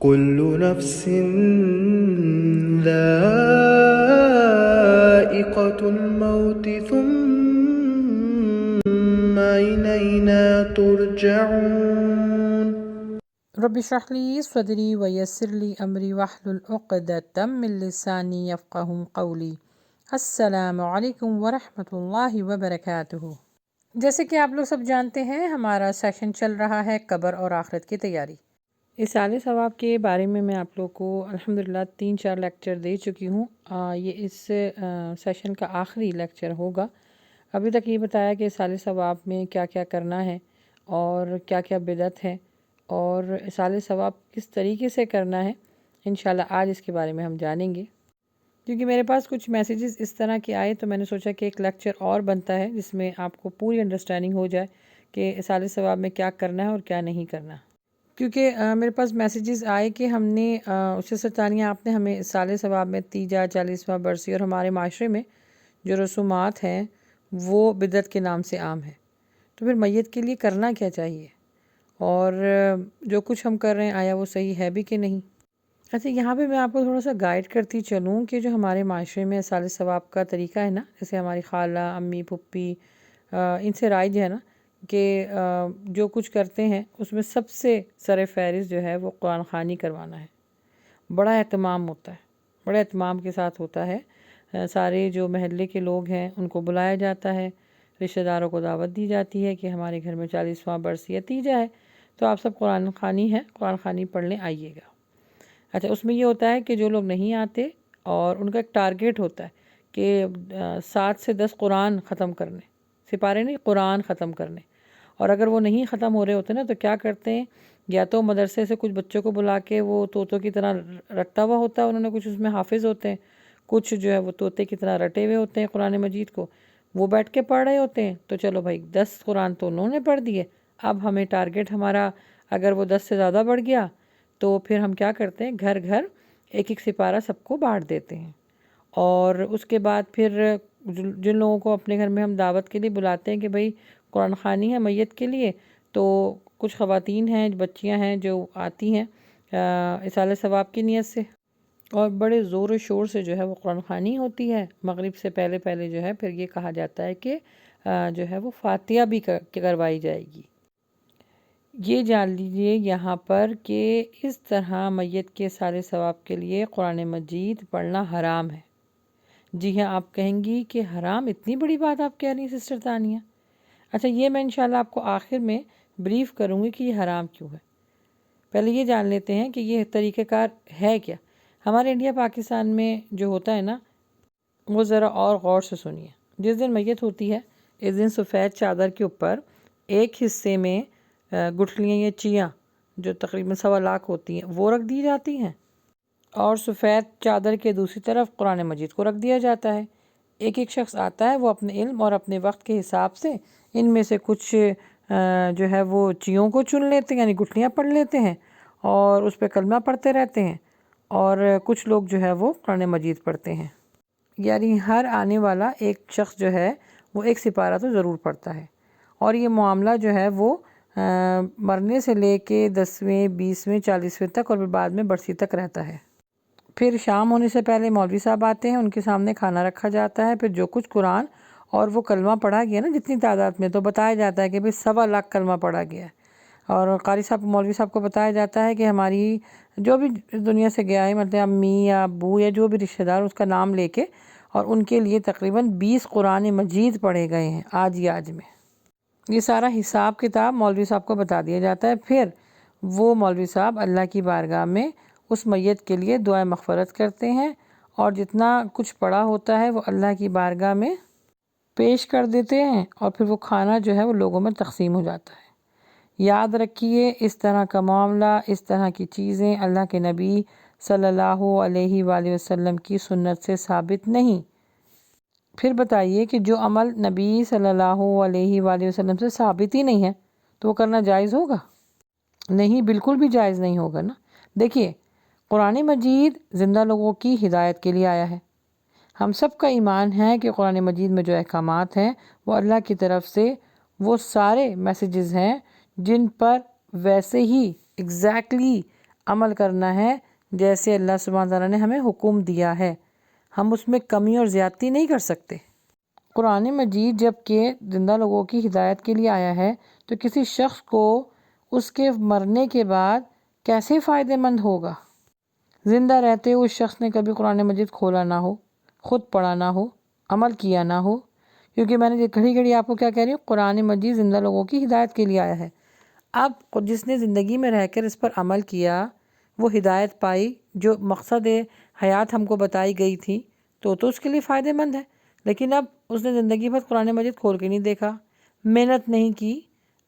كل نفس ذائقة الموت ثم إلينا ترجعون. رب اشرح لي صدری ویسر لی امری واحلل عقدۃ من لسانی یفقہوا قولی۔ السلام علیکم ورحمۃ اللہ وبرکاتہ۔ جیسے کہ آپ لوگ سب جانتے ہیں، ہمارا سیشن چل رہا ہے قبر اور آخرت کی تیاری۔ اصالِ ثواب کے بارے میں آپ لوگ کو الحمدللہ 3-4 لیکچر دے چکی ہوں۔ یہ اس سیشن کا آخری لیکچر ہوگا۔ ابھی تک یہ بتایا کہ اصالِ ثواب میں کیا کیا کرنا ہے اور کیا کیا بدعت ہے اور اصالِ ثواب کس طریقے سے کرنا ہے۔ انشاءاللہ آج اس کے بارے میں ہم جانیں گے، کیونکہ میرے پاس کچھ میسیجز اس طرح کے آئے تو میں نے سوچا کہ ایک لیکچر اور بنتا ہے جس میں آپ کو پوری انڈرسٹینڈنگ ہو جائے کہ اصالِ ثواب میں کیا کرنا ہے اور کیا نہیں کرنا۔ کیونکہ میرے پاس میسیجز آئے کہ ہم نے اس سے ثانیہ آپ نے ہمیں اصالِ ثواب میں تیجا، 40واں برسی اور ہمارے معاشرے میں جو رسومات ہیں وہ بدعت کے نام سے عام ہے، تو پھر میت کے لیے کرنا کیا چاہیے اور جو کچھ ہم کر رہے ہیں آیا وہ صحیح ہے بھی کہ نہیں۔ اچھا، یہاں پہ میں آپ کو تھوڑا سا گائیڈ کرتی چلوں کہ جو ہمارے معاشرے میں اصالِ ثواب کا طریقہ ہے نا، جیسے ہماری خالہ، امی، پھپھی، ان سے رائج ہے نا کہ جو کچھ کرتے ہیں اس میں سب سے سر فہرست جو ہے وہ قرآن خوانی کروانا ہے۔ بڑا اہتمام ہوتا ہے، بڑے اہتمام کے ساتھ ہوتا ہے۔ سارے جو محلے کے لوگ ہیں ان کو بلایا جاتا ہے، رشتہ داروں کو دعوت دی جاتی ہے کہ ہمارے گھر میں 40واں برسی یا تیجا ہے تو آپ سب قرآن خوانی ہے، قرآن خوانی پڑھنے آئیے گا۔ اچھا، اس میں یہ ہوتا ہے کہ جو لوگ نہیں آتے اور ان کا ایک ٹارگیٹ ہوتا ہے کہ 7 سے 10 قرآن ختم کرنے، سپارے نہیں، قرآن ختم کرنے۔ اور اگر وہ نہیں ختم ہو رہے ہوتے نا تو کیا کرتے ہیں، یا تو مدرسے سے کچھ بچوں کو بلا کے وہ طوطوں کی طرح رٹا ہوا ہوتا ہے، انہوں نے کچھ اس میں حافظ ہوتے ہیں، کچھ جو ہے وہ طوطے کی طرح رٹے ہوئے ہوتے ہیں قرآن مجید کو، وہ بیٹھ کے پڑھ رہے ہوتے ہیں۔ تو چلو بھائی 10 قرآن تو انہوں نے پڑھ دیے، اب ہمیں ٹارگیٹ ہمارا اگر وہ 10 سے زیادہ بڑھ گیا تو پھر ہم کیا کرتے ہیں، گھر گھر ایک ایک سپارہ سب کو بانٹ دیتے ہیں۔ اور اس کے بعد پھر جن لوگوں کو اپنے گھر میں ہم دعوت کے لیے بلاتے ہیں کہ بھئی قرآن خوانی ہے میت کے لیے، تو کچھ خواتین ہیں، بچیاں ہیں جو آتی ہیں اصالِ ثواب کی نیت سے، اور بڑے زور و شور سے جو ہے وہ قرآن خوانی ہوتی ہے۔ مغرب سے پہلے پہلے جو ہے پھر یہ کہا جاتا ہے کہ جو ہے وہ فاتحہ بھی کروائی جائے گی۔ یہ جان لیجئے یہاں پر کہ اس طرح میت کے اصالِ ثواب کے لیے قرآن مجید پڑھنا حرام ہے۔ جی ہاں، آپ کہیں گی کہ حرام، اتنی بڑی بات آپ کہہ رہی ہیں سسٹر ثانیہ؟ اچھا، یہ میں انشاءاللہ آپ کو آخر میں بریف کروں گی کہ یہ حرام کیوں ہے۔ پہلے یہ جان لیتے ہیں کہ یہ طریقہ کار ہے کیا۔ ہمارے انڈیا پاکستان میں جو ہوتا ہے نا وہ ذرا اور غور سے سنیے۔ جس دن میت ہوتی ہے اس دن سفید چادر کے اوپر ایک حصے میں گٹھلیاں یا چیاں جو تقریباً 1.25 لاکھ ہوتی ہیں وہ رکھ دی جاتی ہیں، اور سفید چادر کے دوسری طرف قرآن مجید کو رکھ دیا جاتا ہے۔ ایک ایک شخص آتا ہے، وہ اپنے علم اور اپنے وقت کے حساب سے ان میں سے کچھ جو ہے وہ چیوں کو چن لیتے ہیں، یعنی گٹھلیاں پڑھ لیتے ہیں اور اس پہ کلمہ پڑھتے رہتے ہیں، اور کچھ لوگ جو ہے وہ قرآن مجید پڑھتے ہیں۔ یعنی ہر آنے والا ایک شخص جو ہے وہ ایک سپارہ تو ضرور پڑھتا ہے، اور یہ معاملہ جو ہے وہ مرنے سے لے کے 10ویں، 20ویں، 40ویں تک اور بعد میں برسی تک رہتا ہے۔ پھر شام ہونے سے پہلے مولوی صاحب آتے ہیں، ان کے سامنے کھانا رکھا جاتا ہے، پھر جو کچھ قرآن اور وہ کلمہ پڑھا گیا نا جتنی تعداد میں، تو بتایا جاتا ہے کہ بھئی 1.25 لاکھ کلمہ پڑھا گیا ہے، اور قاری صاحب، مولوی صاحب کو بتایا جاتا ہے کہ ہماری جو بھی دنیا سے گیا ہے، مطلب امی یا ابو یا جو بھی رشتہ دار، اس کا نام لے کے، اور ان کے لیے تقریباً 20 قرآن مجید پڑھے گئے ہیں آج ہی آج میں۔ یہ سارا حساب کتاب مولوی صاحب کو بتا دیا جاتا ہے۔ پھر وہ مولوی صاحب اللہ کی بارگاہ میں اس میت کے لیے دعائے مغفرت کرتے ہیں، اور جتنا کچھ پڑا ہوتا ہے وہ اللہ کی بارگاہ میں پیش کر دیتے ہیں، اور پھر وہ کھانا جو ہے وہ لوگوں میں تقسیم ہو جاتا ہے۔ یاد رکھیے، اس طرح کا معاملہ، اس طرح کی چیزیں اللہ کے نبی صلی اللہ علیہ وآلہ وسلم کی سنت سے ثابت نہیں۔ پھر بتائیے کہ جو عمل نبی صلی اللہ علیہ وآلہ وسلم سے ثابت ہی نہیں ہے تو وہ کرنا جائز ہوگا؟ نہیں، بالکل بھی جائز نہیں ہوگا نا۔ دیکھیے، قرآن مجید زندہ لوگوں کی ہدایت کے لیے آیا ہے۔ ہم سب کا ایمان ہے کہ قرآن مجید میں جو احکامات ہیں وہ اللہ کی طرف سے وہ سارے میسیجز ہیں جن پر ویسے ہی ایگزیکٹلی عمل کرنا ہے جیسے اللہ سبحانہ تعالیٰ نے ہمیں حکم دیا ہے، ہم اس میں کمی اور زیادتی نہیں کر سکتے۔ قرآن مجید جب کہ زندہ لوگوں کی ہدایت کے لیے آیا ہے تو کسی شخص کو اس کے مرنے کے بعد کیسے فائدہ مند ہوگا؟ زندہ رہتے اس شخص نے کبھی قرآن مجید کھولا نہ ہو، خود پڑھا نہ ہو، عمل کیا نہ ہو، کیونکہ میں نے گھڑی گھڑی آپ کو کیا کہہ رہی ہوں، قرآن مجید زندہ لوگوں کی ہدایت کے لیے آیا ہے۔ اب جس نے زندگی میں رہ کر اس پر عمل کیا، وہ ہدایت پائی، جو مقصد حیات ہم کو بتائی گئی تھی، تو اس کے لیے فائدہ مند ہے۔ لیکن اب اس نے زندگی بھر قرآن مجید کھول کے نہیں دیکھا، محنت نہیں کی،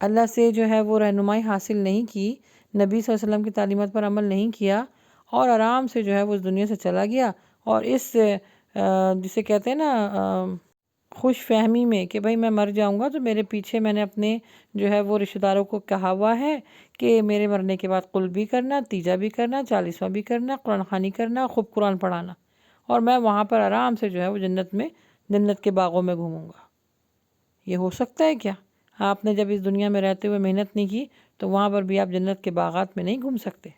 اللہ سے جو ہے وہ رہنمائی حاصل نہیں کی، نبی صلی اللہ علیہ وسلم کی تعلیمات پر عمل نہیں کیا، اور آرام سے جو ہے وہ اس دنیا سے چلا گیا، اور اس جسے کہتے ہیں نا خوش فہمی میں کہ بھئی میں مر جاؤں گا تو میرے پیچھے میں نے اپنے جو ہے وہ رشتہ داروں کو کہا ہوا ہے کہ میرے مرنے کے بعد قل بھی کرنا، تیجا بھی کرنا، 40واں بھی کرنا، قرآن خوانی کرنا، خوب قرآن پڑھانا، اور میں وہاں پر آرام سے جو ہے وہ جنت کے باغوں میں گھوموں گا۔ یہ ہو سکتا ہے کیا؟ آپ نے جب اس دنیا میں رہتے ہوئے محنت نہیں کی تو وہاں پر بھی آپ جنت کے باغات میں نہیں گھوم سکتے۔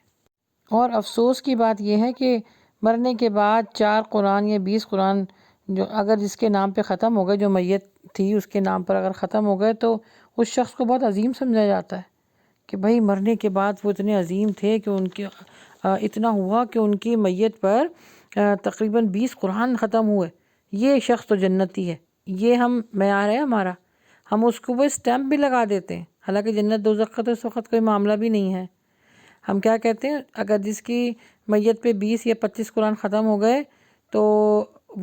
اور افسوس کی بات یہ ہے کہ مرنے کے بعد 4 قرآن یا 20 قرآن جو اگر جس کے نام پہ ختم ہو گئے، جو میت تھی اس کے نام پر اگر ختم ہو گئے تو اس شخص کو بہت عظیم سمجھا جاتا ہے کہ بھئی مرنے کے بعد وہ اتنے عظیم تھے کہ ان کے اتنا ہوا کہ ان کی میت پر تقریباً 20 قرآن ختم ہوئے، یہ شخص تو جنتی ہے۔ یہ ہم معیار ہے ہمارا، ہم اس کو وہ اسٹیمپ بھی لگا دیتے ہیں، حالانکہ جنت دوزخ کا تو اس وقت کوئی معاملہ بھی نہیں ہے۔ ہم کیا کہتے ہیں، اگر جس کی میت پہ 20 یا 25 قرآن ختم ہو گئے تو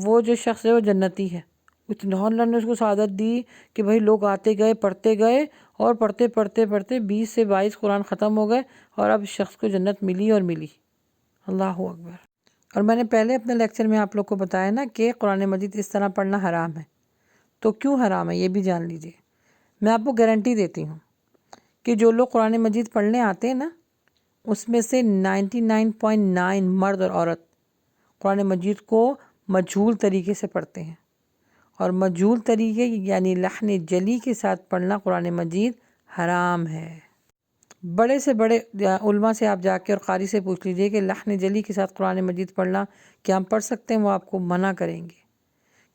وہ جو شخص ہے وہ جنتی ہے۔ اتنا اللہ نے اس کو سعادت دی کہ بھئی لوگ آتے گئے پڑھتے گئے، اور پڑھتے پڑھتے پڑھتے 20 سے 22 قرآن ختم ہو گئے، اور اب شخص کو جنت ملی اور ملی۔ اللہ اکبر۔ اور میں نے پہلے اپنے لیکچر میں آپ لوگ کو بتایا نا کہ قرآن مجید اس طرح پڑھنا حرام ہے، تو کیوں حرام ہے یہ بھی جان لیجئے۔ میں آپ کو گارنٹی دیتی ہوں کہ جو لوگ قرآن مجید پڑھنے آتے ہیں نا، اس میں سے 99.9 مرد اور عورت قرآن مجید کو مجہول طریقے سے پڑھتے ہیں، اور مجہول طریقے یعنی لحن جلی کے ساتھ پڑھنا قرآن مجید حرام ہے۔ بڑے سے بڑے علماء سے آپ جا کے اور قاری سے پوچھ لیجئے کہ لحن جلی کے ساتھ قرآن مجید پڑھنا کیا ہم پڑھ سکتے ہیں، وہ آپ کو منع کریں گے،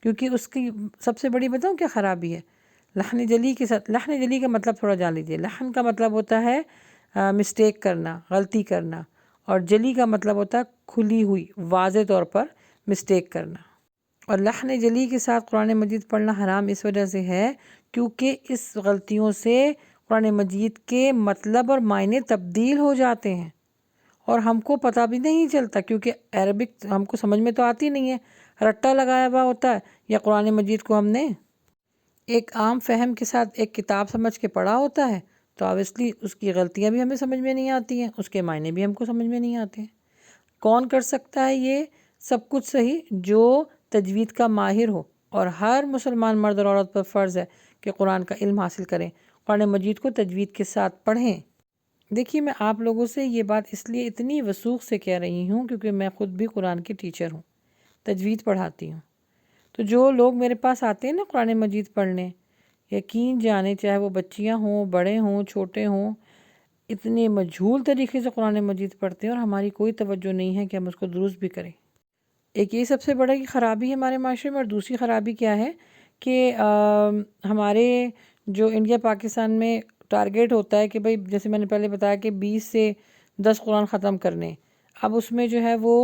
کیونکہ اس کی سب سے بڑی بتاؤں کیا خرابی ہے لحن جلی کے ساتھ۔ لحن جلی کا مطلب تھوڑا جان لیجئے، لحن کا مطلب ہوتا ہے مسٹیک کرنا، غلطی کرنا، اور جلی کا مطلب ہوتا ہے کھلی ہوئی واضح طور پر مسٹیک کرنا۔ اور لحن جلی کے ساتھ قرآن مجید پڑھنا حرام اس وجہ سے ہے کیونکہ اس غلطیوں سے قرآن مجید کے مطلب اور معنی تبدیل ہو جاتے ہیں، اور ہم کو پتہ بھی نہیں چلتا، کیونکہ عربک ہم کو سمجھ میں تو آتی نہیں ہے، رٹا لگایا ہوا ہوتا ہے، یا قرآن مجید کو ہم نے ایک عام فہم کے ساتھ ایک کتاب سمجھ کے پڑھا ہوتا ہے، تو obviously اس کی غلطیاں بھی ہمیں سمجھ میں نہیں آتی ہیں، اس کے معنی بھی ہم کو سمجھ میں نہیں آتے ہیں۔ کون کر سکتا ہے یہ سب کچھ صحیح؟ جو تجوید کا ماہر ہو، اور ہر مسلمان مرد اور عورت پر فرض ہے کہ قرآن کا علم حاصل کریں، قرآن مجید کو تجوید کے ساتھ پڑھیں۔ دیکھیے میں آپ لوگوں سے یہ بات اس لیے اتنی وثوق سے کہہ رہی ہوں کیونکہ میں خود بھی قرآن کی ٹیچر ہوں، تجوید پڑھاتی ہوں، تو جو لوگ میرے پاس آتے ہیں نا قرآن مجید پڑھنے، یقین جانے چاہے وہ بچیاں ہوں، بڑے ہوں، چھوٹے ہوں، اتنے مجہول طریقے سے قرآن مجید پڑھتے ہیں، اور ہماری کوئی توجہ نہیں ہے کہ ہم اس کو درست بھی کریں۔ ایک یہ سب سے بڑی خرابی ہے ہمارے معاشرے میں، اور دوسری خرابی کیا ہے کہ ہمارے جو انڈیا پاکستان میں ٹارگیٹ ہوتا ہے کہ بھئی جیسے میں نے پہلے بتایا کہ 20 سے 10 قرآن ختم کرنے، اب اس میں جو ہے وہ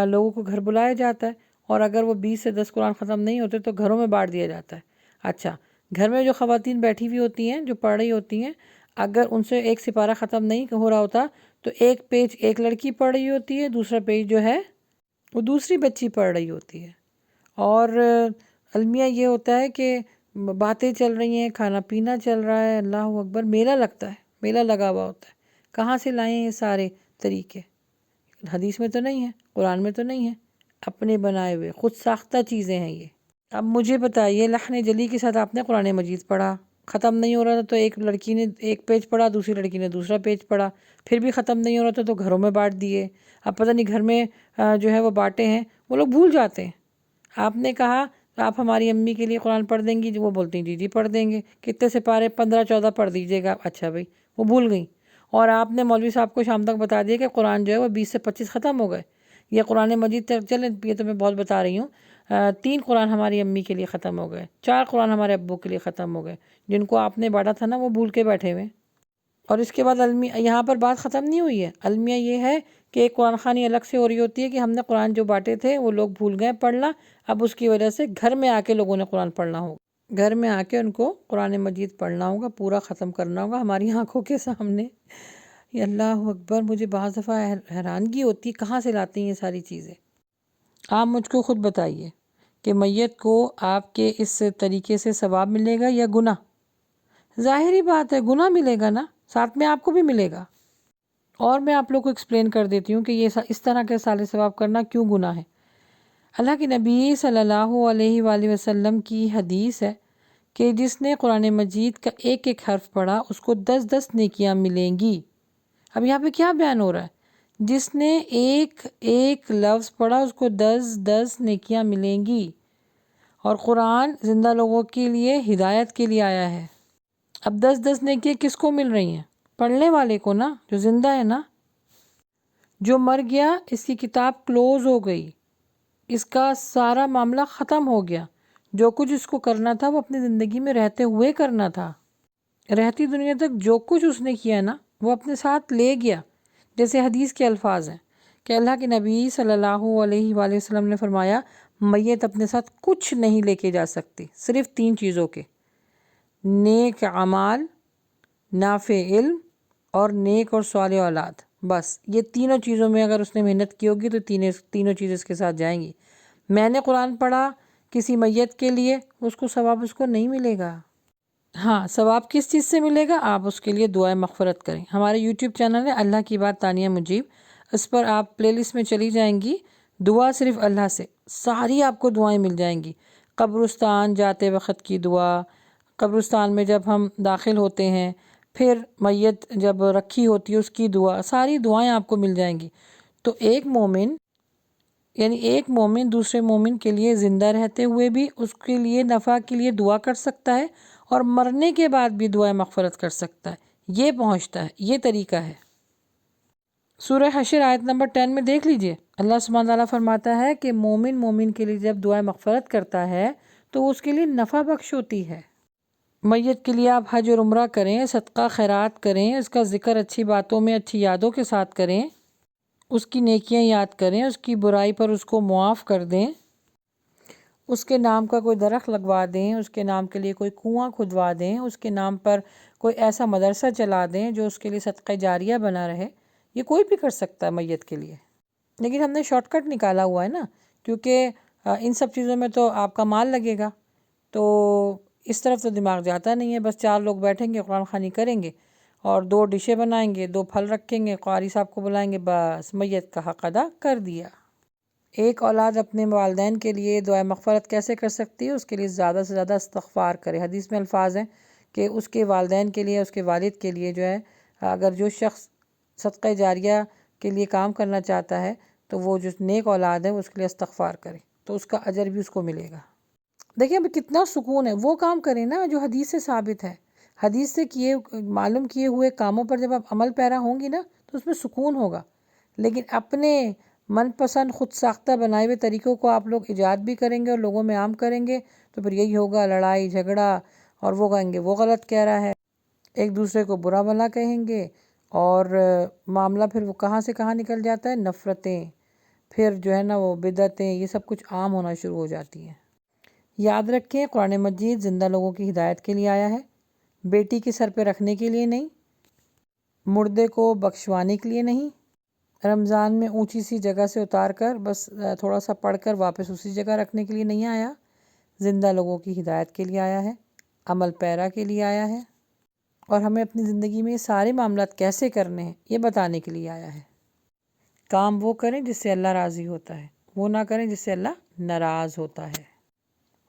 لوگوں کو گھر بلایا جاتا ہے، اور اگر وہ 20 سے 10 قرآن ختم نہیں ہوتے تو گھروں میں بانٹ دیا جاتا ہے۔ اچھا، گھر میں جو خواتین بیٹھی ہوئی ہوتی ہیں، جو پڑھ رہی ہوتی ہیں، اگر ان سے ایک سپارہ ختم نہیں ہو رہا ہوتا تو ایک پیج ایک لڑکی پڑھ رہی ہوتی ہے، دوسرا پیج جو ہے وہ دوسری بچی پڑھ رہی ہوتی ہے، اور المیہ یہ ہوتا ہے کہ باتیں چل رہی ہیں، کھانا پینا چل رہا ہے، اللہ اکبر، میلہ لگتا ہے، میلہ لگا ہوا ہوتا ہے۔ کہاں سے لائیں یہ سارے طریقے؟ حدیث میں تو نہیں ہے، قرآن میں تو نہیں ہے، اپنے بنائے ہوئے خود ساختہ چیزیں ہیں یہ۔ اب مجھے بتائیے، لحن جلی کے ساتھ آپ نے قرآن مجید پڑھا، ختم نہیں ہو رہا تھا تو ایک لڑکی نے ایک پیج پڑھا، دوسری لڑکی نے دوسرا پیج پڑھا، پھر بھی ختم نہیں ہو رہا تھا تو گھروں میں بانٹ دیے۔ اب پتہ نہیں گھر میں جو ہے وہ بانٹے ہیں، وہ لوگ بھول جاتے ہیں۔ آپ نے کہا آپ ہماری امی کے لیے قرآن پڑھ دیں گی، وہ بولتی ہیں جی جی پڑھ دیں گے، کتنے سے پارے 15-14 پڑھ دیجیے گا، اچھا بھائی وہ بھول گئیں، اور آپ نے مولوی صاحب کو شام تک بتا دیا کہ قرآن جو ہے وہ 20 سے 25 ختم ہو گئے، یہ قرآن مجید تک چلیں، یہ تو میں بہت بتا رہی ہوں، 3 قرآن ہماری امی کے لیے ختم ہو گئے، 4 قرآن ہمارے ابو کے لیے ختم ہو گئے، جن کو آپ نے بانٹا تھا نا وہ بھول کے بیٹھے ہوئے۔ اور اس کے بعد یہاں پر بات ختم نہیں ہوئی ہے، المیہ یہ ہے کہ ایک قرآن خوانی الگ سے ہو رہی ہوتی ہے کہ ہم نے قرآن جو بانٹے تھے وہ لوگ بھول گئے پڑھنا، اب اس کی وجہ سے گھر میں آ کے لوگوں نے قرآن پڑھنا ہوگا، گھر میں آ کے ان کو قرآن مجید پڑھنا ہوگا، پورا ختم کرنا ہوگا ہماری آنکھوں کے سامنے۔ یا اللہ اکبر، مجھے بعض دفعہ حیرانگی ہوتی ہے کہاں سے لاتی ہیں یہ ساری چیزیں۔ آپ مجھ کو خود بتائیے کہ میت کو آپ کے اس طریقے سے ثواب ملے گا یا گناہ؟ ظاہری بات ہے گناہ ملے گا نا، ساتھ میں آپ کو بھی ملے گا۔ اور میں آپ لوگ کو ایکسپلین کر دیتی ہوں کہ یہ اس طرح کے سال ثواب کرنا کیوں گناہ ہے۔ اللہ کے نبی صلی اللہ علیہ وآلہ وسلم کی حدیث ہے کہ جس نے قرآن مجید کا ایک ایک حرف پڑھا اس کو 10 نیکیاں ملیں گی۔ اب یہاں پہ کیا بیان ہو رہا ہے؟ جس نے ایک ایک لفظ پڑھا اس کو 10 نیکیاں ملیں گی۔ اور قرآن زندہ لوگوں کے لیے ہدایت کے لیے آیا ہے۔ اب 10 نیکیاں کس کو مل رہی ہیں؟ پڑھنے والے کو نا، جو زندہ ہے نا۔ جو مر گیا اس کی کتاب کلوز ہو گئی، اس کا سارا معاملہ ختم ہو گیا، جو کچھ اس کو کرنا تھا وہ اپنی زندگی میں رہتے ہوئے کرنا تھا، رہتی دنیا تک جو کچھ اس نے کیا نا وہ اپنے ساتھ لے گیا۔ جیسے حدیث کے الفاظ ہیں کہ اللہ کے نبی صلی اللہ علیہ وآلہ وسلم نے فرمایا میت اپنے ساتھ کچھ نہیں لے کے جا سکتی، صرف 3 چیزوں کے: نیک اعمال، نافع علم اور نیک اور صالح اولاد۔ بس یہ تینوں چیزوں میں اگر اس نے محنت کی ہوگی تو تینوں چیزیں اس کے ساتھ جائیں گی۔ میں نے قرآن پڑھا کسی میت کے لیے، اس کو ثواب اس کو نہیں ملے گا۔ ہاں، ثواب کس چیز سے ملے گا؟ آپ اس کے لیے دعائیں مغفرت کریں۔ ہمارے یوٹیوب چینل ہے اللہ کی بات تانیہ مجیب، اس پر آپ پلے لسٹ میں چلی جائیں گی، دعا صرف اللہ سے، ساری آپ کو دعائیں مل جائیں گی۔ قبرستان جاتے وقت کی دعا، قبرستان میں جب ہم داخل ہوتے ہیں، پھر میت جب رکھی ہوتی ہے اس کی دعا، ساری دعائیں آپ کو مل جائیں گی۔ تو ایک مومن دوسرے مومن کے لیے زندہ رہتے ہوئے بھی اس کے لیے نفع کے لیے دعا کر سکتا ہے، اور مرنے کے بعد بھی دعائیں مغفرت کر سکتا ہے۔ یہ پہنچتا ہے، یہ طریقہ ہے۔ سورہ حشر آیت نمبر 10 میں دیکھ لیجئے، اللہ سبحانہ تعالیٰ فرماتا ہے کہ مومن کے لیے جب دعائیں مغفرت کرتا ہے تو اس کے لیے نفع بخش ہوتی ہے۔ میت کے لیے آپ حج اور عمرہ کریں، صدقہ خیرات کریں، اس کا ذکر اچھی باتوں میں اچھی یادوں کے ساتھ کریں، اس کی نیکیاں یاد کریں، اس کی برائی پر اس کو معاف کر دیں، اس کے نام کا کوئی درخت لگوا دیں، اس کے نام کے لیے کوئی کنواں کھدوا دیں، اس کے نام پر کوئی ایسا مدرسہ چلا دیں جو اس کے لیے صدقہ جاریہ بنا رہے۔ یہ کوئی بھی کر سکتا ہے میت کے لیے، لیکن ہم نے شارٹ کٹ نکالا ہوا ہے نا، کیونکہ ان سب چیزوں میں تو آپ کا مال لگے گا، تو اس طرف تو دماغ جاتا نہیں ہے۔ بس 4 لوگ بیٹھیں گے، قرآن خوانی کریں گے، اور 2 ڈشیں بنائیں گے، 2 پھل رکھیں گے، قاری صاحب کو بلائیں گے، بس میت کا حق ادا کر دیا۔ ایک اولاد اپنے والدین کے لیے دعائیں مغفرت کیسے کر سکتی ہے؟ اس کے لیے زیادہ سے زیادہ استغفار کرے۔ حدیث میں الفاظ ہیں کہ اس کے والدین کے لیے، اس کے والد کے لیے جو ہے، اگر جو شخص صدقہ جاریہ کے لیے کام کرنا چاہتا ہے تو وہ جو نیک اولاد ہے اس کے لیے استغفار کرے، تو اس کا اجر بھی اس کو ملے گا۔ دیکھیں ابھی کتنا سکون ہے، وہ کام کریں نا جو حدیث سے ثابت ہے۔ حدیث سے معلوم کیے ہوئے کاموں پر جب آپ عمل پیرا ہوں گی نا تو اس میں سکون ہوگا، لیکن اپنے من پسند خود ساختہ بنائے ہوئے طریقوں کو آپ لوگ ایجاد بھی کریں گے اور لوگوں میں عام کریں گے تو پھر یہی ہوگا، لڑائی جھگڑا، اور وہ کہیں گے وہ غلط کہہ رہا ہے، ایک دوسرے کو برا بھلا کہیں گے، اور معاملہ پھر وہ کہاں سے کہاں نکل جاتا ہے، نفرتیں، پھر جو ہے نا وہ بدعتیں، یہ سب کچھ عام ہونا شروع ہو جاتی ہیں۔ یاد رکھیں قرآن مجید زندہ لوگوں کی ہدایت کے لیے آیا ہے، بیٹی کے سر پہ رکھنے کے لیے نہیں، مردے کو بخشوانے کے لیے نہیں، رمضان میں اونچی سی جگہ سے اتار کر بس تھوڑا سا پڑھ کر واپس اسی جگہ رکھنے کے لیے نہیں آیا، زندہ لوگوں کی ہدایت کے لیے آیا ہے، عمل پیرا کے لیے آیا ہے، اور ہمیں اپنی زندگی میں سارے معاملات کیسے کرنے ہیں یہ بتانے کے لیے آیا ہے۔ کام وہ کریں جس سے اللہ راضی ہوتا ہے، وہ نہ کریں جس سے اللہ ناراض ہوتا ہے۔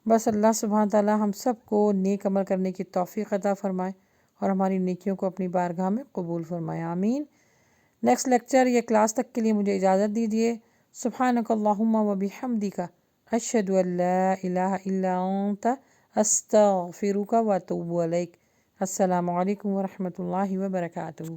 بس اللہ سبحانہ تعالیٰ ہم سب کو نیک عمل کرنے کی توفیق عطا فرمائے اور ہماری نیکیوں کو اپنی بارگاہ میں قبول فرمائے، آمین۔ نیکسٹ لیکچر یا کلاس تک کے لیے مجھے اجازت دیجیے۔ سبحانک اللہم و بحمدک، اشہد ان لا الہ الا انت، استغفرک و اتوب الیک۔ السلام علیکم ورحمۃ اللہ وبرکاتہ۔